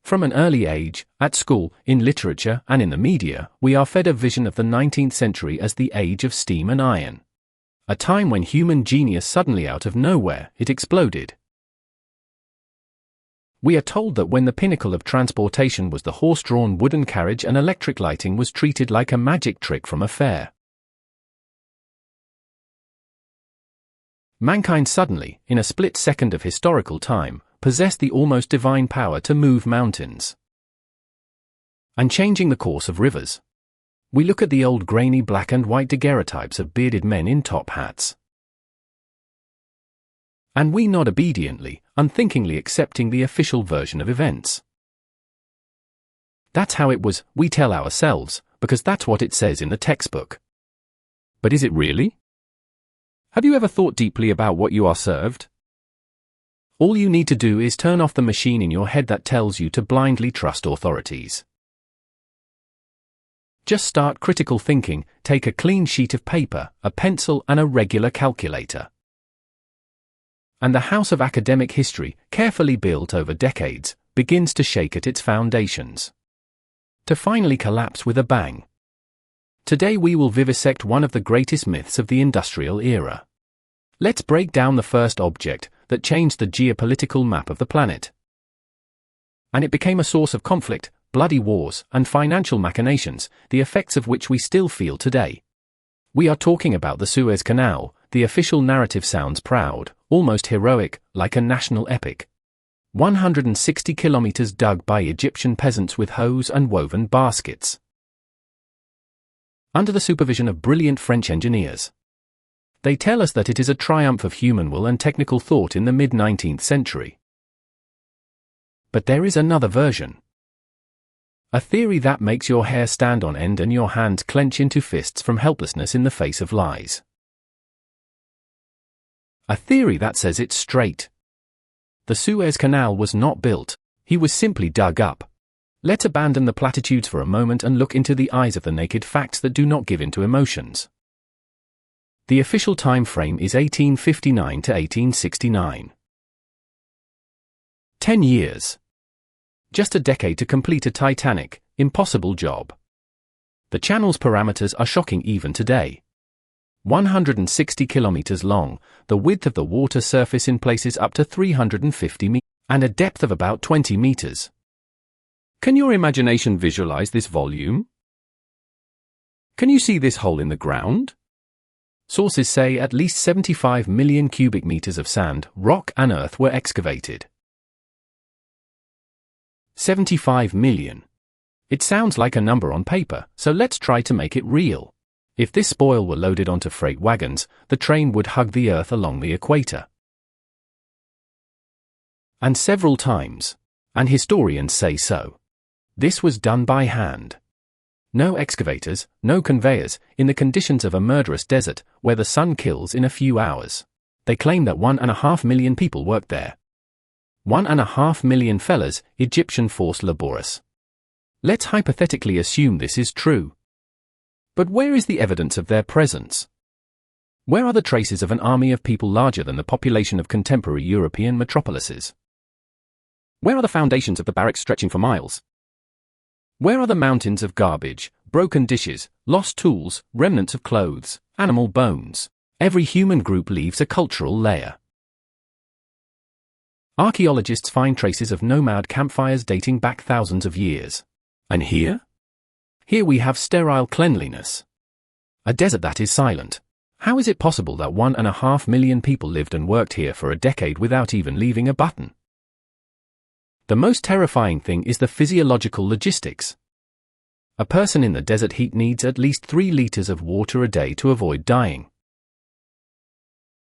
From an early age, at school, in literature, and in the media, we are fed a vision of the 19th century as the age of steam and iron. A time when human genius suddenly out of nowhere, it exploded. We are told that when the pinnacle of transportation was the horse-drawn wooden carriage and electric lighting was treated like a magic trick from a fair. Mankind suddenly, in a split second of historical time, possessed the almost divine power to move mountains and changing the course of rivers. We look at the old grainy black and white daguerreotypes of bearded men in top hats, and we nod obediently, unthinkingly accepting the official version of events. That's how it was, we tell ourselves, because that's what it says in the textbook. But is it really? Have you ever thought deeply about what you are served? All you need to do is turn off the machine in your head that tells you to blindly trust authorities. Just start critical thinking, take a clean sheet of paper, a pencil and a regular calculator. And the house of academic history, carefully built over decades, begins to shake at its foundations, to finally collapse with a bang. Today we will vivisect one of the greatest myths of the industrial era. Let's break down the first object that changed the geopolitical map of the planet. And it became a source of conflict, bloody wars, and financial machinations, the effects of which we still feel today. We are talking about the Suez Canal. The official narrative sounds proud, almost heroic, like a national epic. 160 kilometers dug by Egyptian peasants with hoes and woven baskets, under the supervision of brilliant French engineers. They tell us that it is a triumph of human will and technical thought in the mid-19th century. But there is another version. A theory that makes your hair stand on end and your hands clench into fists from helplessness in the face of lies. A theory that says it straight. The Suez Canal was not built, he was simply dug up. Let's abandon the platitudes for a moment and look into the eyes of the naked facts that do not give in to emotions. The official time frame is 1859 to 1869. 10 years. Just a decade to complete a titanic, impossible job. The channel's parameters are shocking even today. 160 kilometers long, the width of the water surface in places up to 350 meters, and a depth of about 20 meters. Can your imagination visualize this volume? Can you see this hole in the ground? Sources say at least 75 million cubic meters of sand, rock and earth were excavated. 75 million. It sounds like a number on paper, so let's try to make it real. If this spoil were loaded onto freight wagons, the train would hug the earth along the equator. And several times. And historians say so. This was done by hand. No excavators, no conveyors, in the conditions of a murderous desert, where the sun kills in a few hours. They claim that 1.5 million people worked there. 1.5 million fellas, Egyptian forced laborers. Let's hypothetically assume this is true. But where is the evidence of their presence? Where are the traces of an army of people larger than the population of contemporary European metropolises? Where are the foundations of the barracks stretching for miles? Where are the mountains of garbage, broken dishes, lost tools, remnants of clothes, animal bones? Every human group leaves a cultural layer. Archaeologists find traces of nomad campfires dating back thousands of years. And here? Here we have sterile cleanliness. A desert that is silent. How is it possible that 1.5 million people lived and worked here for a decade without even leaving a button? The most terrifying thing is the physiological logistics. A person in the desert heat needs at least 3 liters of water a day to avoid dying.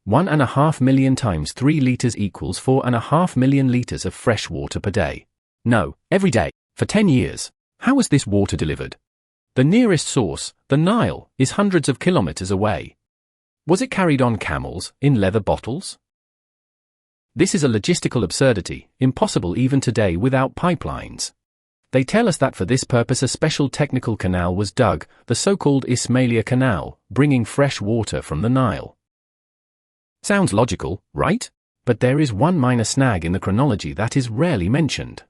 1.5 million times 3 liters equals 4.5 million liters of fresh water per day. No, every day, for 10 years. How was this water delivered? The nearest source, the Nile, is hundreds of kilometers away. Was it carried on camels, in leather bottles? This is a logistical absurdity, impossible even today without pipelines. They tell us that for this purpose a special technical canal was dug, the so-called Ismailia Canal, bringing fresh water from the Nile. Sounds logical, right? But there is one minor snag in the chronology that is rarely mentioned.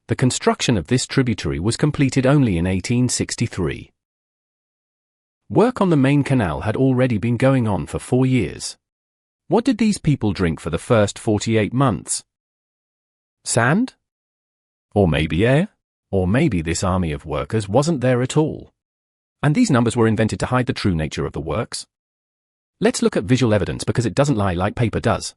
The construction of this tributary was completed only in 1863. Work on the main canal had already been going on for 4 years. What did these people drink for the first 48 months? Sand? Or maybe air? Or maybe this army of workers wasn't there at all. And these numbers were invented to hide the true nature of the works? Let's look at visual evidence because it doesn't lie like paper does.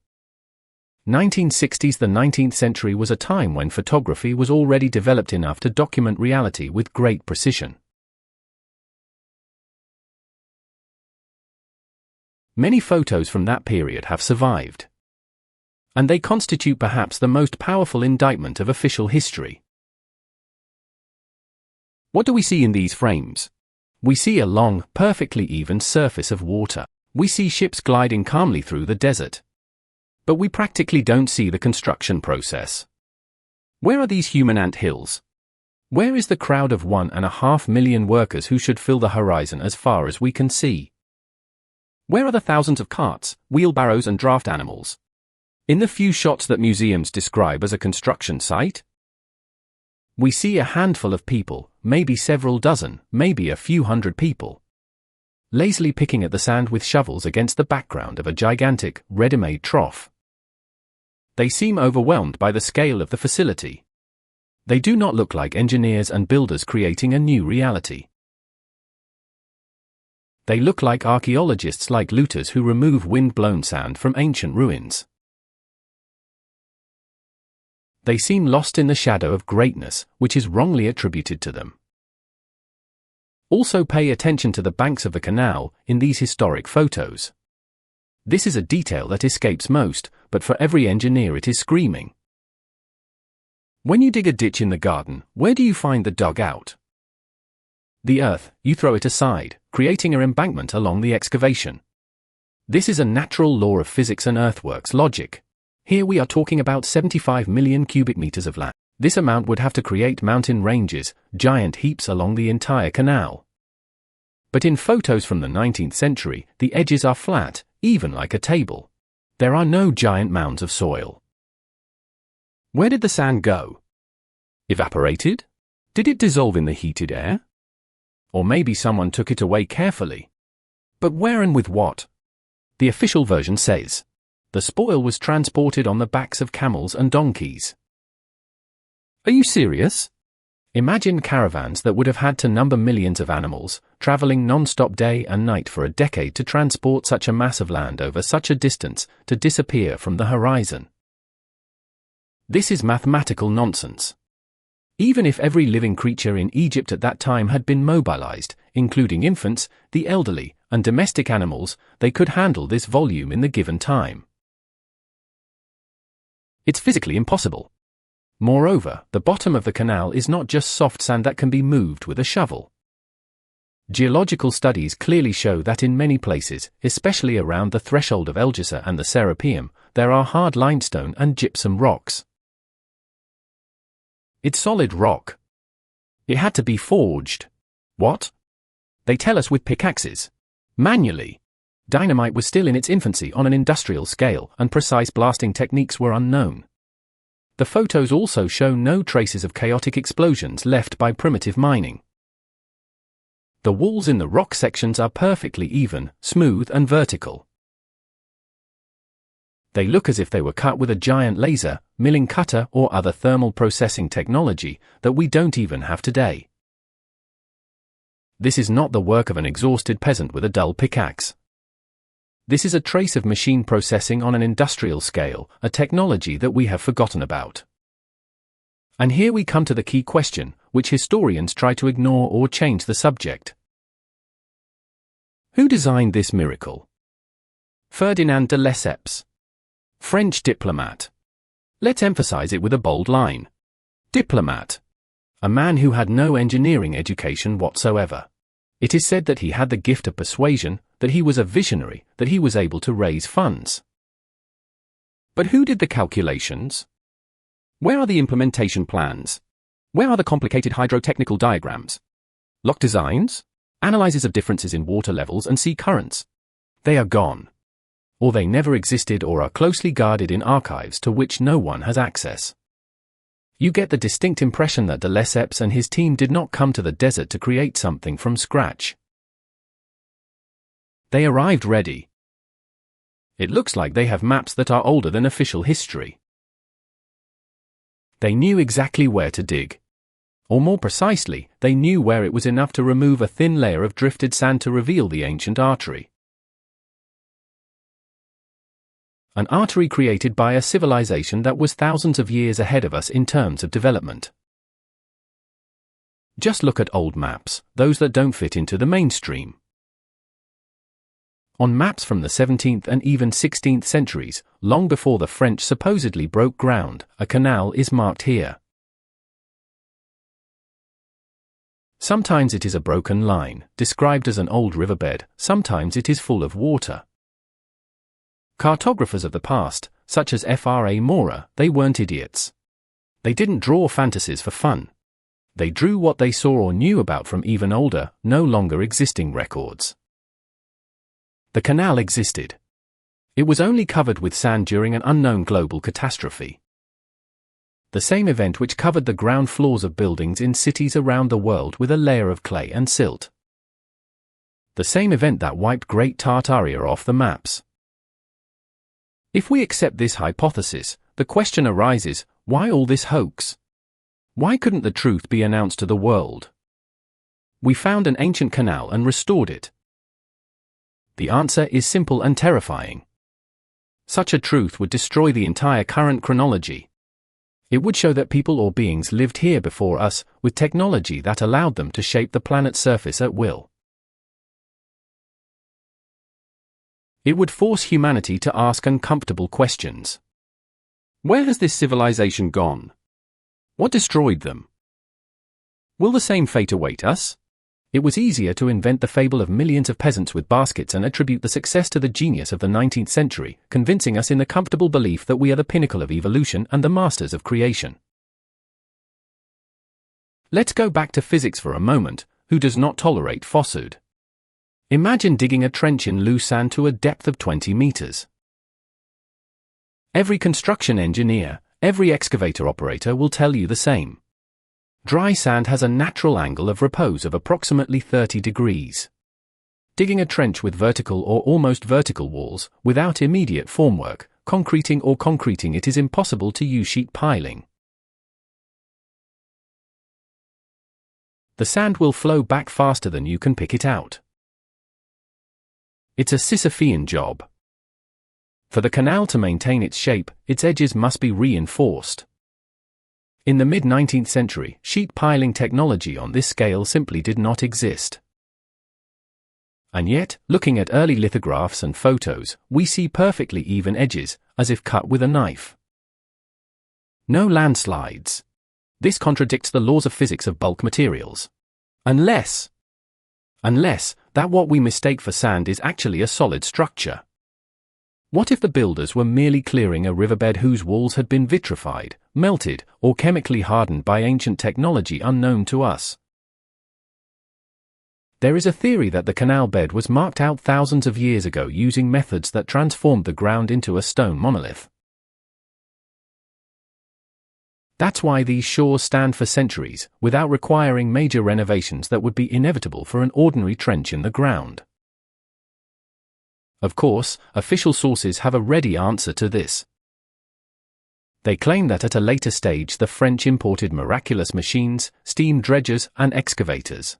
1960s. The 19th century was a time when photography was already developed enough to document reality with great precision. Many photos from that period have survived. And they constitute perhaps the most powerful indictment of official history. What do we see in these frames? We see a long, perfectly even surface of water. We see ships gliding calmly through the desert. But we practically don't see the construction process. Where are these human ant hills? Where is the crowd of 1.5 million workers who should fill the horizon as far as we can see? Where are the thousands of carts, wheelbarrows and draft animals? In the few shots that museums describe as a construction site? We see a handful of people, maybe several dozen, maybe a few hundred people, lazily picking at the sand with shovels against the background of a gigantic, ready-made trough. They seem overwhelmed by the scale of the facility. They do not look like engineers and builders creating a new reality. They look like archaeologists, like looters who remove wind-blown sand from ancient ruins. They seem lost in the shadow of greatness, which is wrongly attributed to them. Also pay attention to the banks of the canal in these historic photos. This is a detail that escapes most, but for every engineer it is screaming. When you dig a ditch in the garden, where do you find the dugout? The earth, you throw it aside, creating an embankment along the excavation. This is a natural law of physics and earthworks logic. Here we are talking about 75 million cubic meters of land. This amount would have to create mountain ranges, giant heaps along the entire canal. But in photos from the 19th century, the edges are flat, even like a table. There are no giant mounds of soil. Where did the sand go? Evaporated? Did it dissolve in the heated air? Or maybe someone took it away carefully. But where and with what? The official version says, the spoil was transported on the backs of camels and donkeys. Are you serious? Imagine caravans that would have had to number millions of animals, traveling non-stop day and night for a decade to transport such a mass of land over such a distance to disappear from the horizon. This is mathematical nonsense. Even if every living creature in Egypt at that time had been mobilized, including infants, the elderly, and domestic animals, they could handle this volume in the given time. It's physically impossible. Moreover, the bottom of the canal is not just soft sand that can be moved with a shovel. Geological studies clearly show that in many places, especially around the threshold of El Jassa and the Serapeum, there are hard limestone and gypsum rocks. It's solid rock. It had to be forged. What? They tell us with pickaxes. Manually. Dynamite was still in its infancy on an industrial scale, and precise blasting techniques were unknown. The photos also show no traces of chaotic explosions left by primitive mining. The walls in the rock sections are perfectly even, smooth and vertical. They look as if they were cut with a giant laser, milling cutter or other thermal processing technology that we don't even have today. This is not the work of an exhausted peasant with a dull pickaxe. This is a trace of machine processing on an industrial scale, a technology that we have forgotten about. And here we come to the key question, which historians try to ignore or change the subject. Who designed this miracle? Ferdinand de Lesseps, French diplomat. Let's emphasize it with a bold line. Diplomat. A man who had no engineering education whatsoever. It is said that he had the gift of persuasion, that he was a visionary, that he was able to raise funds. But who did the calculations? Where are the implementation plans? Where are the complicated hydrotechnical diagrams? Lock designs? Analyses of differences in water levels and sea currents? They are gone. Or they never existed or are closely guarded in archives to which no one has access. You get the distinct impression that de Lesseps and his team did not come to the desert to create something from scratch. They arrived ready. It looks like they have maps that are older than official history. They knew exactly where to dig. Or more precisely, they knew where it was enough to remove a thin layer of drifted sand to reveal the ancient artery. An artery created by a civilization that was thousands of years ahead of us in terms of development. Just look at old maps, those that don't fit into the mainstream. On maps from the 17th and even 16th centuries, long before the French supposedly broke ground, a canal is marked here. Sometimes it is a broken line, described as an old riverbed, sometimes it is full of water. Cartographers of the past, such as Fra Mora, they weren't idiots. They didn't draw fantasies for fun. They drew what they saw or knew about from even older, no longer existing records. The canal existed. It was only covered with sand during an unknown global catastrophe. The same event which covered the ground floors of buildings in cities around the world with a layer of clay and silt. The same event that wiped Great Tartaria off the maps. If we accept this hypothesis, the question arises, why all this hoax? Why couldn't the truth be announced to the world? We found an ancient canal and restored it. The answer is simple and terrifying. Such a truth would destroy the entire current chronology. It would show that people or beings lived here before us, with technology that allowed them to shape the planet's surface at will. It would force humanity to ask uncomfortable questions. Where has this civilization gone? What destroyed them? Will the same fate await us? It was easier to invent the fable of millions of peasants with baskets and attribute the success to the genius of the 19th century, convincing us in the comfortable belief that we are the pinnacle of evolution and the masters of creation. Let's go back to physics for a moment, who does not tolerate falsehood. Imagine digging a trench in loose sand to a depth of 20 meters. Every construction engineer, every excavator operator will tell you the same. Dry sand has a natural angle of repose of approximately 30 degrees. Digging a trench with vertical or almost vertical walls, without immediate formwork, concreting it is impossible to use sheet piling. The sand will flow back faster than you can pick it out. It's a Sisyphean job. For the canal to maintain its shape, its edges must be reinforced. In the mid-19th century, sheet piling technology on this scale simply did not exist. And yet, looking at early lithographs and photos, we see perfectly even edges, as if cut with a knife. No landslides. This contradicts the laws of physics of bulk materials. Unless that what we mistake for sand is actually a solid structure. What if the builders were merely clearing a riverbed whose walls had been vitrified, melted, or chemically hardened by ancient technology unknown to us? There is a theory that the canal bed was marked out thousands of years ago using methods that transformed the ground into a stone monolith. That's why these shores stand for centuries, without requiring major renovations that would be inevitable for an ordinary trench in the ground. Of course, official sources have a ready answer to this. They claim that at a later stage the French imported miraculous machines, steam dredgers, and excavators.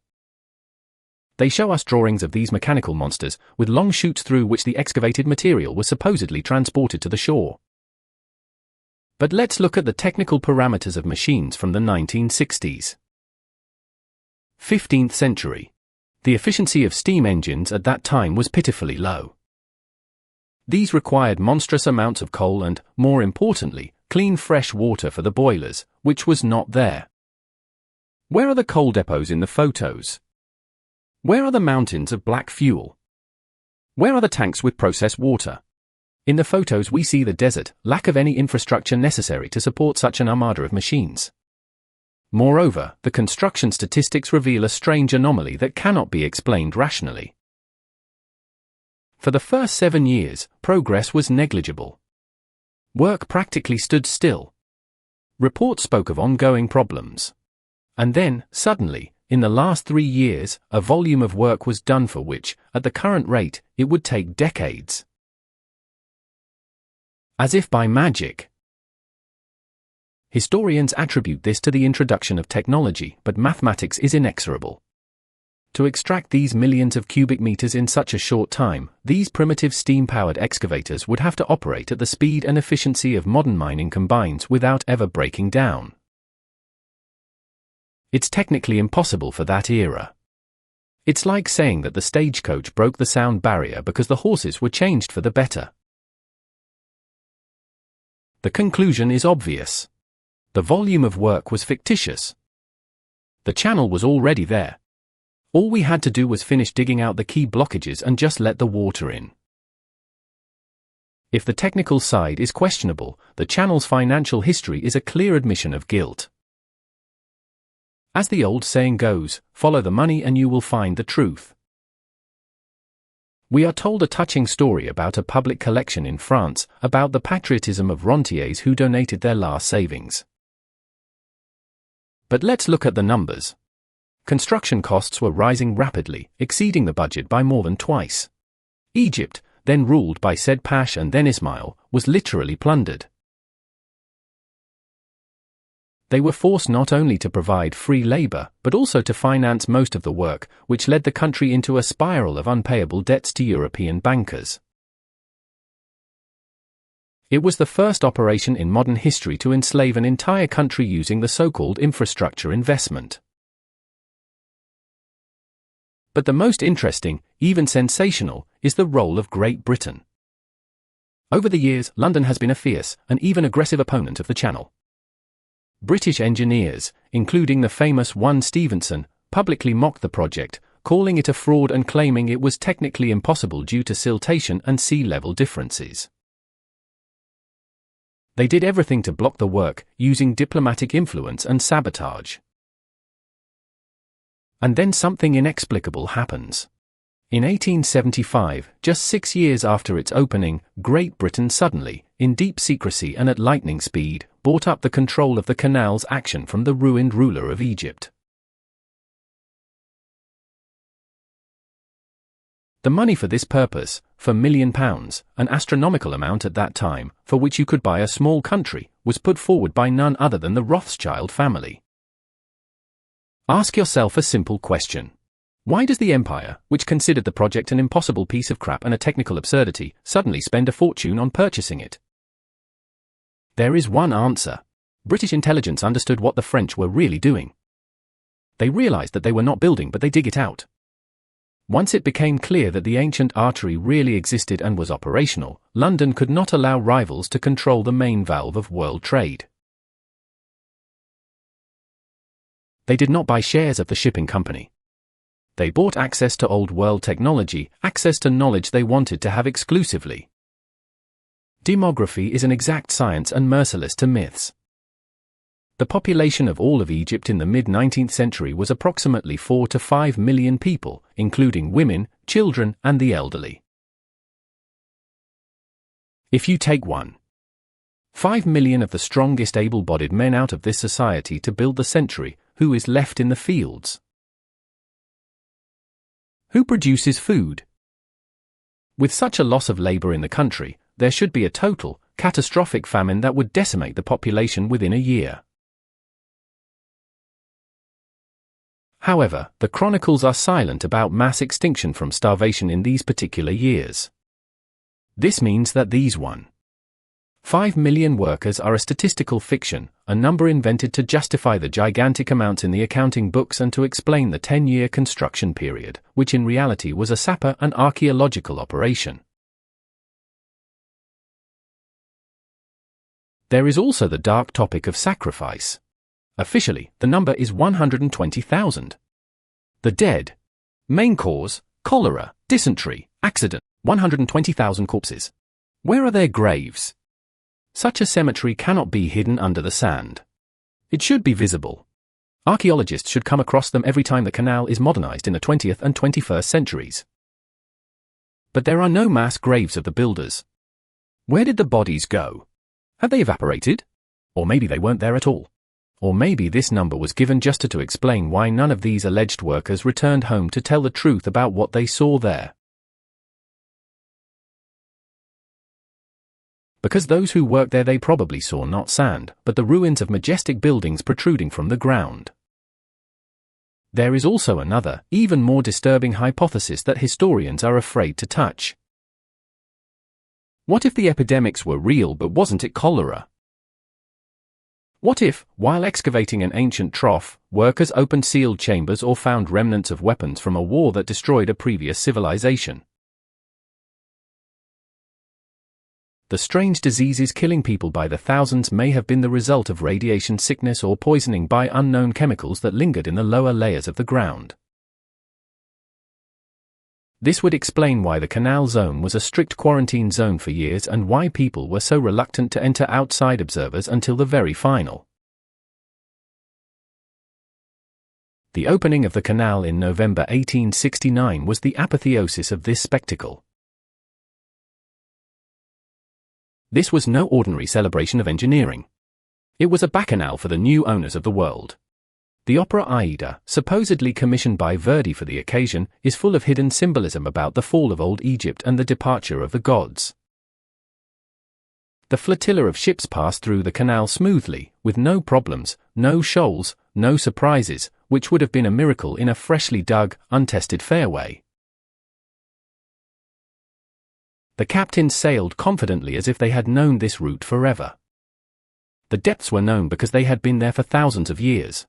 They show us drawings of these mechanical monsters, with long chutes through which the excavated material was supposedly transported to the shore. But let's look at the technical parameters of machines from the 1960s. 15th century. The efficiency of steam engines at that time was pitifully low. These required monstrous amounts of coal and, more importantly, clean fresh water for the boilers, which was not there. Where are the coal depots in the photos? Where are the mountains of black fuel? Where are the tanks with processed water? In the photos we see the desert, lack of any infrastructure necessary to support such an armada of machines. Moreover, the construction statistics reveal a strange anomaly that cannot be explained rationally. For the first 7 years, progress was negligible. Work practically stood still. Reports spoke of ongoing problems. And then, suddenly, in the last 3 years, a volume of work was done for which, at the current rate, it would take decades. As if by magic. Historians attribute this to the introduction of technology, but mathematics is inexorable. To extract these millions of cubic meters in such a short time, these primitive steam-powered excavators would have to operate at the speed and efficiency of modern mining combines without ever breaking down. It's technically impossible for that era. It's like saying that the stagecoach broke the sound barrier because the horses were changed for the better. The conclusion is obvious. The volume of work was fictitious. The channel was already there. All we had to do was finish digging out the key blockages and just let the water in. If the technical side is questionable, the channel's financial history is a clear admission of guilt. As the old saying goes, follow the money and you will find the truth. We are told a touching story about a public collection in France, about the patriotism of rentiers who donated their last savings. But let's look at the numbers. Construction costs were rising rapidly, exceeding the budget by more than twice. Egypt, then ruled by said Pash and then Ismail, was literally plundered. They were forced not only to provide free labor, but also to finance most of the work, which led the country into a spiral of unpayable debts to European bankers. It was the first operation in modern history to enslave an entire country using the so-called infrastructure investment. But the most interesting, even sensational, is the role of Great Britain. Over the years, London has been a fierce and even aggressive opponent of the Channel. British engineers, including the famous one Stevenson, publicly mocked the project, calling it a fraud and claiming it was technically impossible due to siltation and sea level differences. They did everything to block the work, using diplomatic influence and sabotage. And then something inexplicable happens. In 1875, just 6 years after its opening, Great Britain suddenly, in deep secrecy and at lightning speed, bought up the control of the canal's action from the ruined ruler of Egypt. The money for this purpose, for £1 million, an astronomical amount at that time, for which you could buy a small country, was put forward by none other than the Rothschild family. Ask yourself a simple question. Why does the empire, which considered the project an impossible piece of crap and a technical absurdity, suddenly spend a fortune on purchasing it? There is one answer. British intelligence understood what the French were really doing. They realized that they were not building but they dig it out. Once it became clear that the ancient artery really existed and was operational, London could not allow rivals to control the main valve of world trade. They did not buy shares of the shipping company. They bought access to old world technology, access to knowledge they wanted to have exclusively. Demography is an exact science and merciless to myths. The population of all of Egypt in the mid-19th century was approximately 4 to 5 million people, including women, children, and the elderly. If you take 1.5 million of the strongest able-bodied men out of this society to build the century, who is left in the fields? Who produces food? With such a loss of labor in the country, there should be a total, catastrophic famine that would decimate the population within a year. However, the chronicles are silent about mass extinction from starvation in these particular years. This means that these 1.5 million workers are a statistical fiction, a number invented to justify the gigantic amounts in the accounting books and to explain the 10-year construction period, which in reality was a sapper and archaeological operation. There is also the dark topic of sacrifice. Officially, the number is 120,000. The dead. Main cause, cholera, dysentery, accident, 120,000 corpses. Where are their graves? Such a cemetery cannot be hidden under the sand. It should be visible. Archaeologists should come across them every time the canal is modernized in the 20th and 21st centuries. But there are no mass graves of the builders. Where did the bodies go? Have they evaporated? Or maybe they weren't there at all. Or maybe this number was given just to explain why none of these alleged workers returned home to tell the truth about what they saw there. Because those who worked there, they probably saw not sand, but the ruins of majestic buildings protruding from the ground. There is also another, even more disturbing hypothesis that historians are afraid to touch. What if the epidemics were real, but wasn't it cholera? What if, while excavating an ancient trough, workers opened sealed chambers or found remnants of weapons from a war that destroyed a previous civilization? The strange diseases killing people by the thousands may have been the result of radiation sickness or poisoning by unknown chemicals that lingered in the lower layers of the ground. This would explain why the Canal Zone was a strict quarantine zone for years and why people were so reluctant to enter outside observers until the very final. The opening of the canal in November 1869 was the apotheosis of this spectacle. This was no ordinary celebration of engineering. It was a bacchanal for the new owners of the world. The opera Aida, supposedly commissioned by Verdi for the occasion, is full of hidden symbolism about the fall of old Egypt and the departure of the gods. The flotilla of ships passed through the canal smoothly, with no problems, no shoals, no surprises, which would have been a miracle in a freshly dug, untested fairway. The captains sailed confidently as if they had known this route forever. The depths were known because they had been there for thousands of years.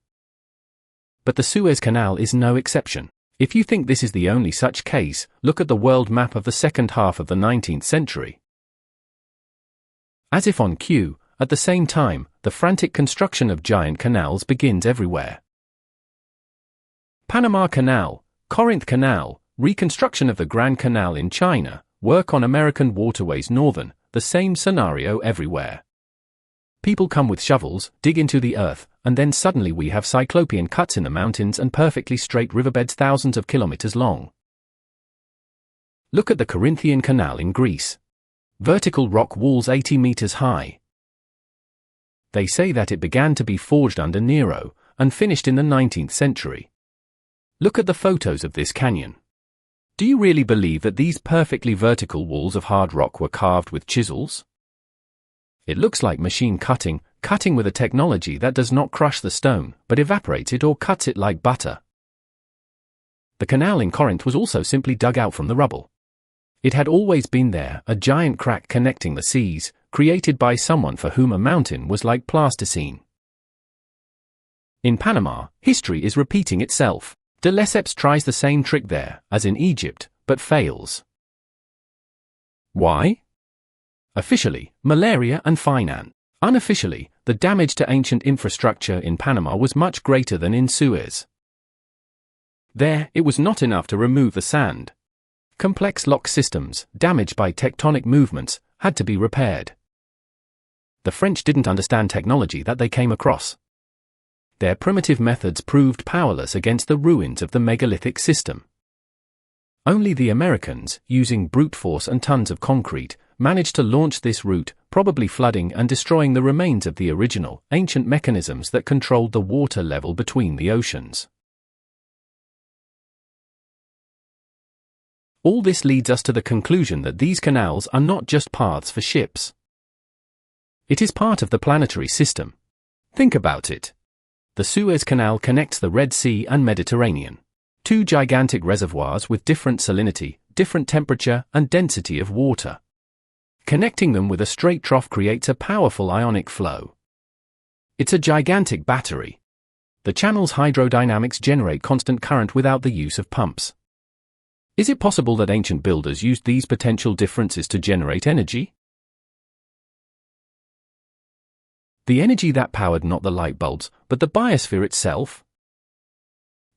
But the Suez Canal is no exception. If you think this is the only such case, look at the world map of the second half of the 19th century. As if on cue, at the same time, the frantic construction of giant canals begins everywhere. Panama Canal, Corinth Canal, reconstruction of the Grand Canal in China, work on American waterways northern, the same scenario everywhere. People come with shovels, dig into the earth, and then suddenly we have cyclopean cuts in the mountains and perfectly straight riverbeds thousands of kilometers long. Look at the Corinthian Canal in Greece. Vertical rock walls 80 meters high. They say that it began to be forged under Nero, and finished in the 19th century. Look at the photos of this canyon. Do you really believe that these perfectly vertical walls of hard rock were carved with chisels? It looks like machine cutting with a technology that does not crush the stone, but evaporates it or cuts it like butter. The canal in Corinth was also simply dug out from the rubble. It had always been there, a giant crack connecting the seas, created by someone for whom a mountain was like plasticine. In Panama, history is repeating itself. De Lesseps tries the same trick there, as in Egypt, but fails. Why? Officially, malaria and finance. Unofficially, the damage to ancient infrastructure in Panama was much greater than in Suez. There, it was not enough to remove the sand. Complex lock systems, damaged by tectonic movements, had to be repaired. The French didn't understand technology that they came across. Their primitive methods proved powerless against the ruins of the megalithic system. Only the Americans, using brute force and tons of concrete, managed to launch this route, probably flooding and destroying the remains of the original, ancient mechanisms that controlled the water level between the oceans. All this leads us to the conclusion that these canals are not just paths for ships. It is part of the planetary system. Think about it. The Suez Canal connects the Red Sea and Mediterranean. Two gigantic reservoirs with different salinity, different temperature, and density of water. Connecting them with a straight trough creates a powerful ionic flow. It's a gigantic battery. The channel's hydrodynamics generate constant current without the use of pumps. Is it possible that ancient builders used these potential differences to generate energy? The energy that powered not the light bulbs, but the biosphere itself?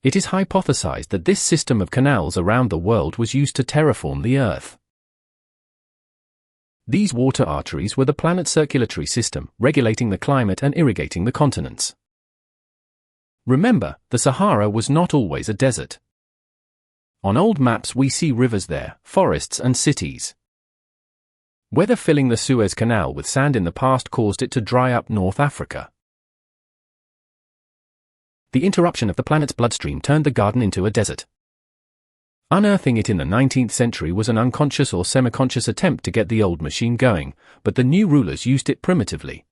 It is hypothesized that this system of canals around the world was used to terraform the Earth. These water arteries were the planet's circulatory system, regulating the climate and irrigating the continents. Remember, the Sahara was not always a desert. On old maps we see rivers there, forests and cities. Whether filling the Suez Canal with sand in the past caused it to dry up North Africa. The interruption of the planet's bloodstream turned the garden into a desert. Unearthing it in the 19th century was an unconscious or semi-conscious attempt to get the old machine going, but the new rulers used it primitively.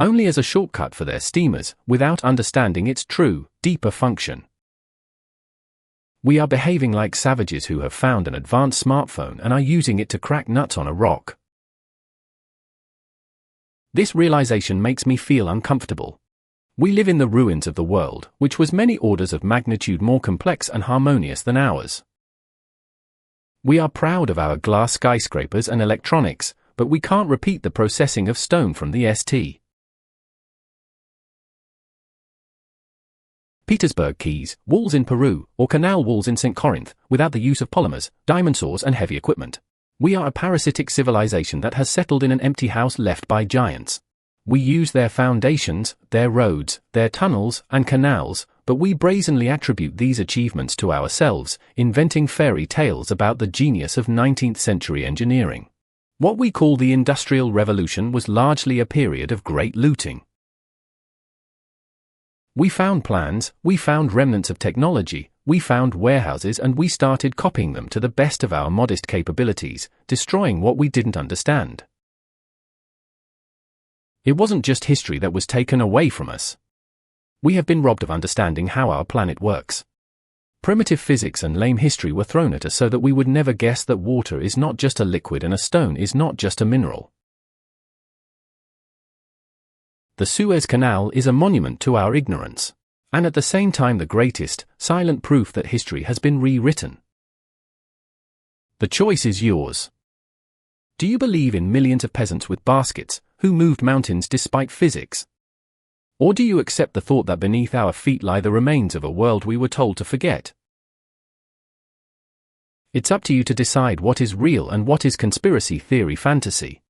Only as a shortcut for their steamers, without understanding its true, deeper function. We are behaving like savages who have found an advanced smartphone and are using it to crack nuts on a rock. This realization makes me feel uncomfortable. We live in the ruins of the world, which was many orders of magnitude more complex and harmonious than ours. We are proud of our glass skyscrapers and electronics, but we can't repeat the processing of stone from the St. Petersburg quays, walls in Peru, or canal walls in St. Corinth, without the use of polymers, diamond saws and heavy equipment. We are a parasitic civilization that has settled in an empty house left by giants. We use their foundations, their roads, their tunnels, and canals, but we brazenly attribute these achievements to ourselves, inventing fairy tales about the genius of 19th century engineering. What we call the Industrial Revolution was largely a period of great looting. We found plans, we found remnants of technology, we found warehouses, and we started copying them to the best of our modest capabilities, destroying what we didn't understand. It wasn't just history that was taken away from us. We have been robbed of understanding how our planet works. Primitive physics and lame history were thrown at us so that we would never guess that water is not just a liquid and a stone is not just a mineral. The Suez Canal is a monument to our ignorance, and at the same time the greatest, silent proof that history has been rewritten. The choice is yours. Do you believe in millions of peasants with baskets, who moved mountains despite physics? Or do you accept the thought that beneath our feet lie the remains of a world we were told to forget? It's up to you to decide what is real and what is conspiracy theory fantasy.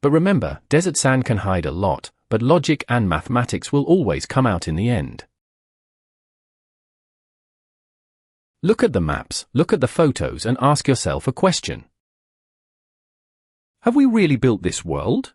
But remember, desert sand can hide a lot, but logic and mathematics will always come out in the end. Look at the maps, look at the photos, and ask yourself a question. Have we really built this world?